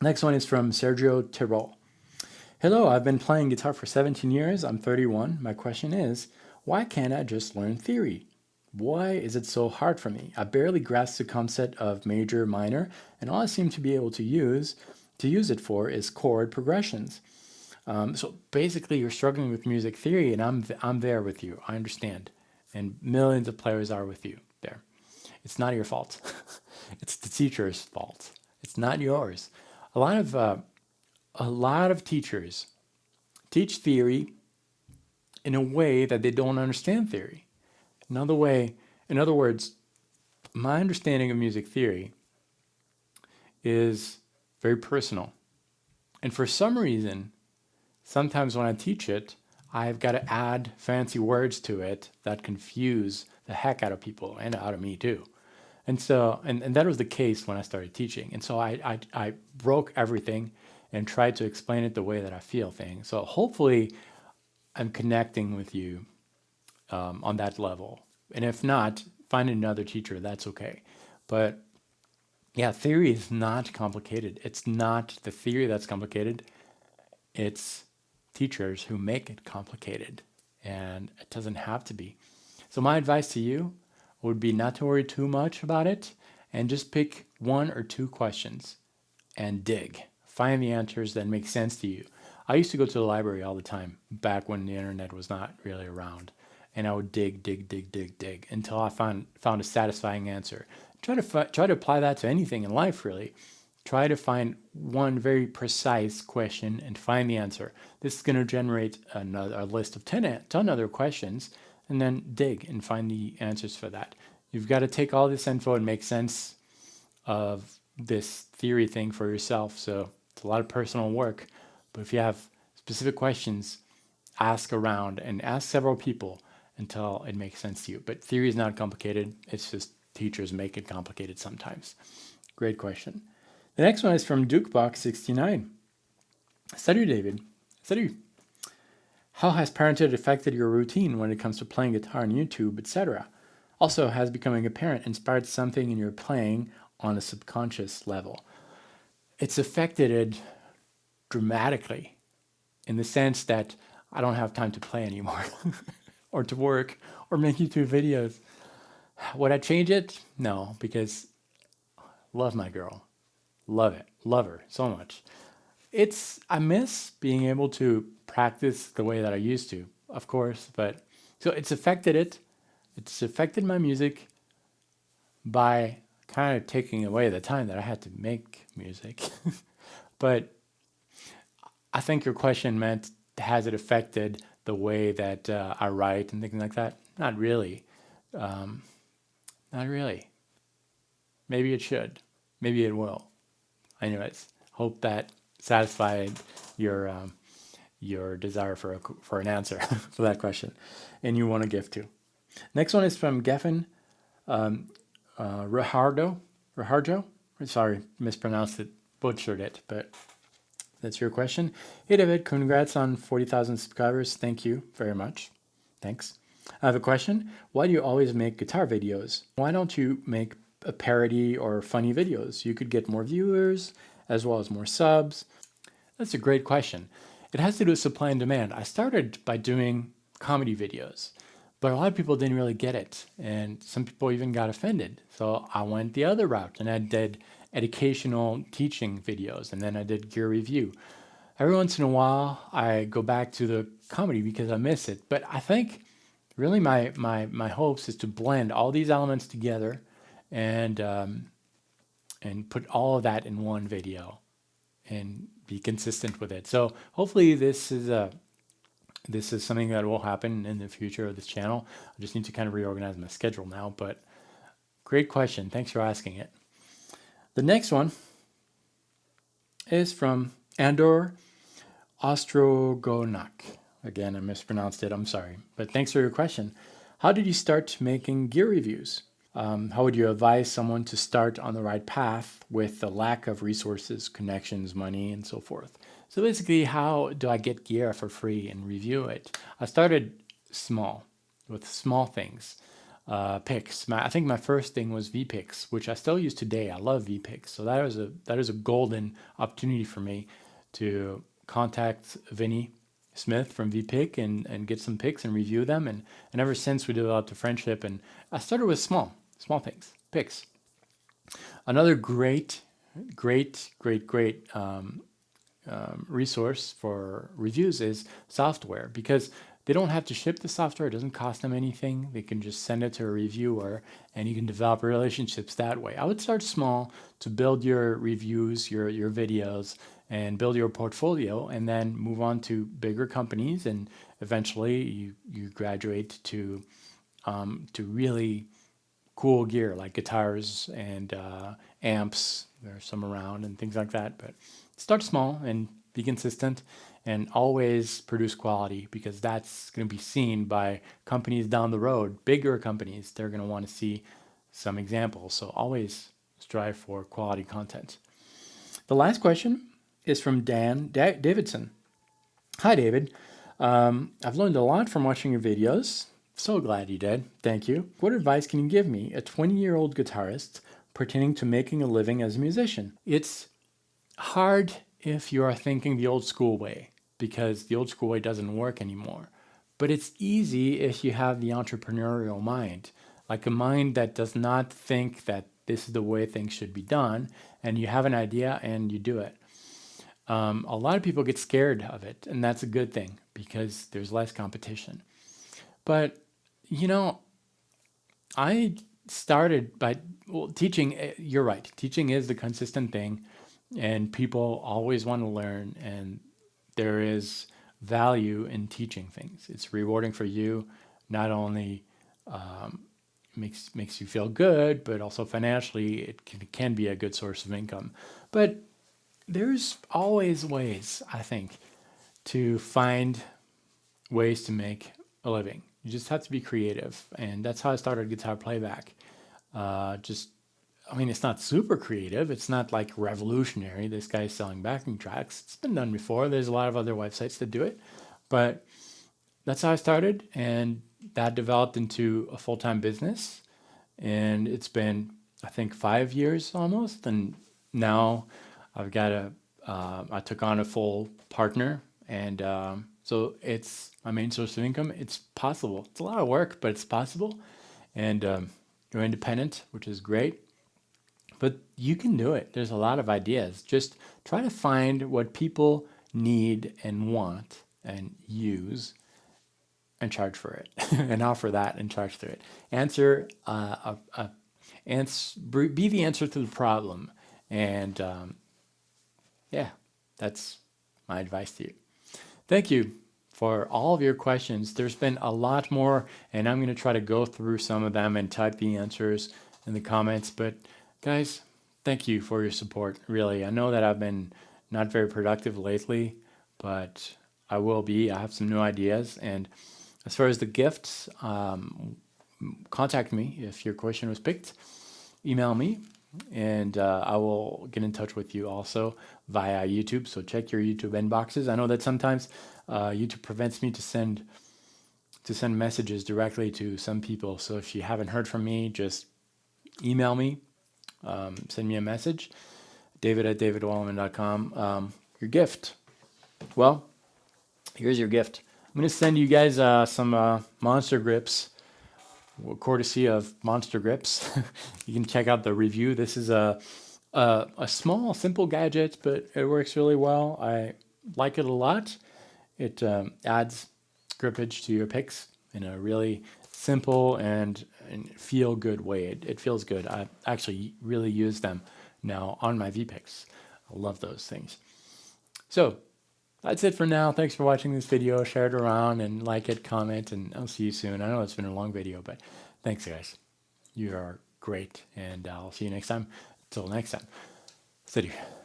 Next one is from Sergio Tirol. Hello, I've been playing guitar for 17 years. I'm 31. My question is, why can't I just learn theory? Why is it so hard for me? I barely grasp the concept of major, minor, and all I seem to be able to use it for is chord progressions. So basically, you're struggling with music theory, and I'm there with you. I understand, and millions of players are with you there. It's not your fault. It's the teacher's fault. It's not yours. A lot of teachers teach theory in a way that they don't understand theory. In other words, my understanding of music theory is very personal. And for some reason, sometimes when I teach it, I've got to add fancy words to it that confuse the heck out of people and out of me too. And so, and that was the case when I started teaching. And so I broke everything and tried to explain it the way that I feel things. So hopefully I'm connecting with you on that level. And if not, find another teacher, that's okay. But yeah, theory is not complicated. It's not the theory that's complicated. It's teachers who make it complicated. And it doesn't have to be. So my advice to you would be not to worry too much about it and just pick one or two questions and dig. Find the answers that make sense to you. I used to go to the library all the time back when the internet was not really around. And I would dig until I found a satisfying answer. Try to apply that to anything in life, really. Try to find one very precise question and find the answer. This is going to generate a list of 10 other questions, and then dig and find the answers for that. You've got to take all this info and make sense of this theory thing for yourself. So it's a lot of personal work. But if you have specific questions, ask around and ask several people until it makes sense to you. But theory is not complicated. It's just teachers make it complicated sometimes. Great question. The next one is from Dukebox69. Salut, David. Salut. How has parenthood affected your routine when it comes to playing guitar on YouTube, etc.? Also, has becoming a parent inspired something in your playing on a subconscious level? It's affected it dramatically in the sense that I don't have time to play anymore or to work or make YouTube videos. Would I change it? No, because love my girl. Love it. Love her so much. I miss being able to practice the way that I used to, of course, but so it's affected it. It's affected my music by kind of taking away the time that I had to make music. But I think your question meant, has it affected the way that I write and things like that? Not really. Not really. Maybe it should. Maybe it will. Anyways, hope that satisfied your desire for an answer for that question, and you won a gift too. Next one is from Geffen Rahardo. Sorry, mispronounced it, butchered it, but that's your question. Hey David, congrats on 40,000 subscribers. Thank you very much. Thanks. I have a question. Why do you always make guitar videos? Why don't you make a parody or funny videos? You could get more viewers as well as more subs. That's a great question. It has to do with supply and demand. I started by doing comedy videos, but a lot of people didn't really get it, and some people even got offended. So I went the other route, and I did educational teaching videos, and then I did gear review. Every once in a while, I go back to the comedy because I miss it. But I think really my hopes is to blend all these elements together and put all of that in one video and be consistent with it. So hopefully this is something that will happen in the future of this channel. I just need to kind of reorganize my schedule now, but great question. Thanks for asking it. The next one is from Andor Ostrogonak. Again, I mispronounced it. I'm sorry. But thanks for your question. How did you start making gear reviews? How would you advise someone to start on the right path with the lack of resources, connections, money, and so forth? So basically, how do I get gear for free and review it? I started small, with small things. picks. I think my first thing was VPicks, which I still use today. I love VPicks. So that is a golden opportunity for me to contact Vinny Smith from VPick and get some picks and review them. And ever since we developed a friendship, and I started with small things, picks. Another great resource for reviews is software, because they don't have to ship the software. It doesn't cost them anything. They can just send it to a reviewer and you can develop relationships that way. I would start small to build your reviews, your videos, and build your portfolio, and then move on to bigger companies, and eventually you graduate to really cool gear like guitars and amps. There's some around and things like that, but start small and be consistent and always produce quality, because that's going to be seen by companies down the road, bigger companies. They're going to want to see some examples. So always strive for quality content. The last question is from Dan Davidson. Hi, David. I've learned a lot from watching your videos. So glad you did. Thank you. What advice can you give me, a 20-year-old guitarist pretending to making a living as a musician? It's hard if you are thinking the old school way, because the old school way doesn't work anymore. But it's easy if you have the entrepreneurial mind, like a mind that does not think that this is the way things should be done, and you have an idea and you do it. A lot of people get scared of it, and that's a good thing because there's less competition. But, I started by teaching. You're right. Teaching is the consistent thing, and people always want to learn, and there is value in teaching things. It's rewarding for you. Not only makes you feel good, but also financially, it can be a good source of income. But there's always ways, I think, to find ways to make a living. You just have to be creative, and that's how I started Guitar Playback. It's not super creative. It's not like revolutionary. This guy's selling backing tracks. It's been done before. There's a lot of other websites that do it, but that's how I started, and that developed into a full-time business. And it's been, I think, 5 years almost, and now I've got I took on a full partner, and so it's my main source of income. It's possible. It's a lot of work, but it's possible. And you're independent, which is great. But you can do it. There's a lot of ideas. Just try to find what people need and want and use and charge for it and offer that and charge for it. Be the answer to the problem. And yeah, that's my advice to you. Thank you for all of your questions. There's been a lot more, and I'm going to try to go through some of them and type the answers in the comments. But guys, thank you for your support. Really, I know that I've been not very productive lately, but I will be. I have some new ideas. And as far as the gifts, contact me if your question was picked. Email me, and I will get in touch with you also via YouTube. So check your YouTube inboxes. I know that sometimes YouTube prevents me to send messages directly to some people. So if you haven't heard from me, just email me, send me a message, david@davidwallerman.com. Your gift. Well, here's your gift. I'm going to send you guys some Monster Grips, courtesy of Monster Grips. You can check out the review. This is a small, simple gadget, but it works really well. I like it a lot. It adds grippage to your picks in a really simple and feel-good way. It feels good. I actually really use them now on my V-picks. I love those things. So that's it for now. Thanks for watching this video. Share it around and like it, comment, and I'll see you soon. I know it's been a long video, but thanks, guys. You are great, and I'll see you next time. Until next time. Salut.